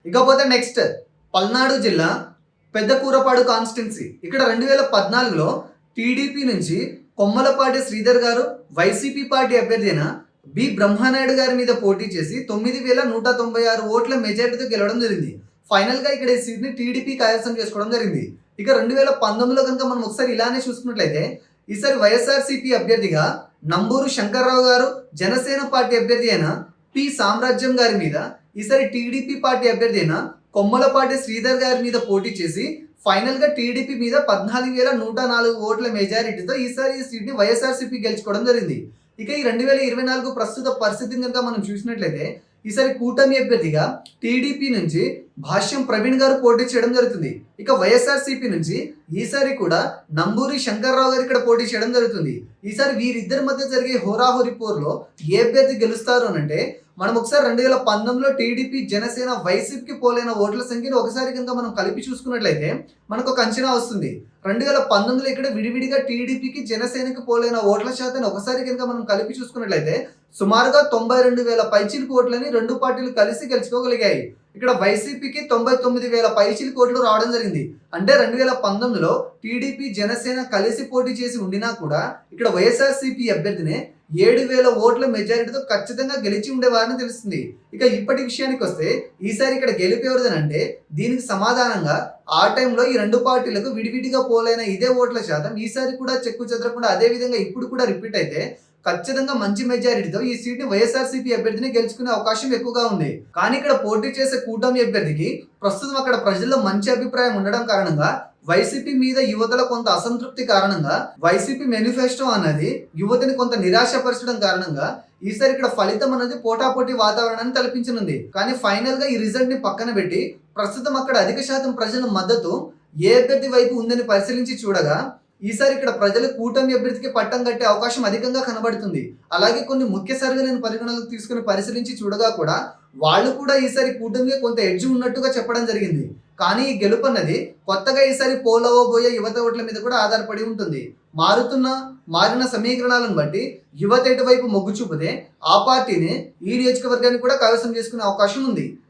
ఇకపోతే నెక్స్ట్ పల్నాడు జిల్లా పెద్దకూరపాడు కాన్స్టిట్యున్సీ. ఇక్కడ 2014లో టీడీపీ నుంచి కొమ్మలపాటి శ్రీధర్ గారు వైసీపీ పార్టీ అభ్యర్థి అయిన బి బ్రహ్మనాయుడు గారి మీద పోటీ చేసి 9196 ఓట్ల మెజారిటీతో గెలవడం జరిగింది. ఫైనల్గా ఇక్కడ ఈ సీట్ని టీడీపీ కైవసం చేసుకోవడం జరిగింది. ఇక 2019లో కనుక మనం ఒకసారి ఇలానే చూసుకున్నట్లయితే ఈసారి వైఎస్ఆర్సీపీ అభ్యర్థిగా నంబూరు శంకర్రావు గారు, జనసేన పార్టీ అభ్యర్థి అయిన పి సామ్రాజ్యం గారి మీద, ఈసారి టీడీపీ పార్టీ అభ్యర్థి అయిన కొమ్మలపాటి శ్రీధర్ గారి మీద పోటీ చేసి ఫైనల్గా టీడీపీ మీద 14,104 ఓట్ల మెజారిటీతో ఈసారి ఈ సీట్ని వైఎస్ఆర్సీపీ గెలుచుకోవడం జరిగింది. ఇక ఈ 2024 ప్రస్తుత పరిస్థితిని కనుక మనం చూసినట్లయితే ఈసారి కూటమి అభ్యర్థిగా టీడీపీ నుంచి భాష్యం ప్రవీణ్ గారు పోటీ చేయడం జరుగుతుంది. ఇక వైఎస్ఆర్సీపీ నుంచి ఈసారి కూడా నంబూరి శంకర్రావు గారు ఇక్కడ పోటీ చేయడం జరుగుతుంది. ఈసారి వీరిద్దరి మధ్య జరిగే హోరాహోరీ పోరులో ఏ అభ్యర్థి గెలుస్తారు అని అంటే మనం ఒకసారి 2019లో టీడీపీ, జనసేన, వైసీపీకి పోలైన ఓట్ల సంఖ్యను ఒకసారి కనుక మనం కలిపి చూసుకున్నట్లయితే మనకు ఒక అంచనా వస్తుంది. 2019లో ఇక్కడ విడివిడిగా టీడీపీకి, జనసేనకి పోలైన ఓట్ల శాతాన్ని ఒకసారి కనుక మనం కలిపి చూసుకున్నట్లయితే సుమారుగా 92,000 పైచిలకు ఓట్లని రెండు పార్టీలు కలిసి గెలుచుకోగలిగాయి. ఇక్కడ వైసీపీకి 99,000 పైచిలకు ఓట్లు రావడం జరిగింది. అంటే 2019లో టీడీపీ, జనసేన కలిసి పోటీ చేసి ఉండినా కూడా ఇక్కడ వైఎస్ఆర్సీపీ అభ్యర్థినే 7,000 ఓట్ల మెజారిటీతో ఖచ్చితంగా గెలిచి ఉండేవారని తెలుస్తుంది. ఇక ఇప్పటి విషయానికి వస్తే ఈసారి ఇక్కడ గెలిపేవరదనంటే దీనికి సమాధానంగా ఆ టైంలో ఈ రెండు పార్టీలకు విడివిడిగా పోలైన ఇదే ఓట్ల శాతం ఈసారి కూడా చెక్కు చెదరకుండా అదే విధంగా ఇప్పుడు కూడా రిపీట్ అయితే ఖచ్చితంగా మంచి మెజారిటీతో ఈ సీట్ని వైఎస్ఆర్సీపీ అభ్యర్థిని గెలుచుకునే అవకాశం ఎక్కువగా ఉంది. కానీ ఇక్కడ పోటీ చేసే కూటమి అభ్యర్థికి ప్రస్తుతం అక్కడ ప్రజల్లో మంచి అభిప్రాయం ఉండడం కారణంగా వైసీపీ మీద యువతలో కొంత అసంతృప్తి కారణంగా వైసీపీ మేనిఫెస్టో అన్నది యువతని కొంత నిరాశపరచడం కారణంగా ఈసారి ఇక్కడ ఫలితం అనేది పోటాపోటీ వాతావరణాన్ని తలపించనుంది. కానీ ఫైనల్ గా ఈ రిజల్ట్ ని పక్కన పెట్టి ప్రస్తుతం అక్కడ అధిక శాతం ప్రజల మద్దతు ఏ అభ్యర్థి వైపు ఉందని పరిశీలించి చూడగా ఈసారి ఇక్కడ ప్రజలు కూటమి అభ్యర్థికి పట్టం కట్టే అవకాశం అధికంగా కనబడుతుంది. అలాగే కొన్ని ముఖ్య సర్వేలను పరిగణలోకి తీసుకుని పరిశీలించి చూడగా కూడా వాళ్ళు కూడా ఈసారి కూటమిగా కొంత ఎడ్జ్ ఉన్నట్టుగా చెప్పడం జరిగింది. కానీ ఈ గెలుపు అన్నది కొత్తగా ఈసారి పోలవబోయే యువత ఓట్ల మీద కూడా ఆధారపడి ఉంటుంది. మారిన సమీకరణాలను బట్టి యువత ఎటువైపు మొగ్గు చూపితే ఆ పార్టీని ఈ నియోజకవర్గాన్ని కూడా కైవసం చేసుకునే అవకాశం ఉంది.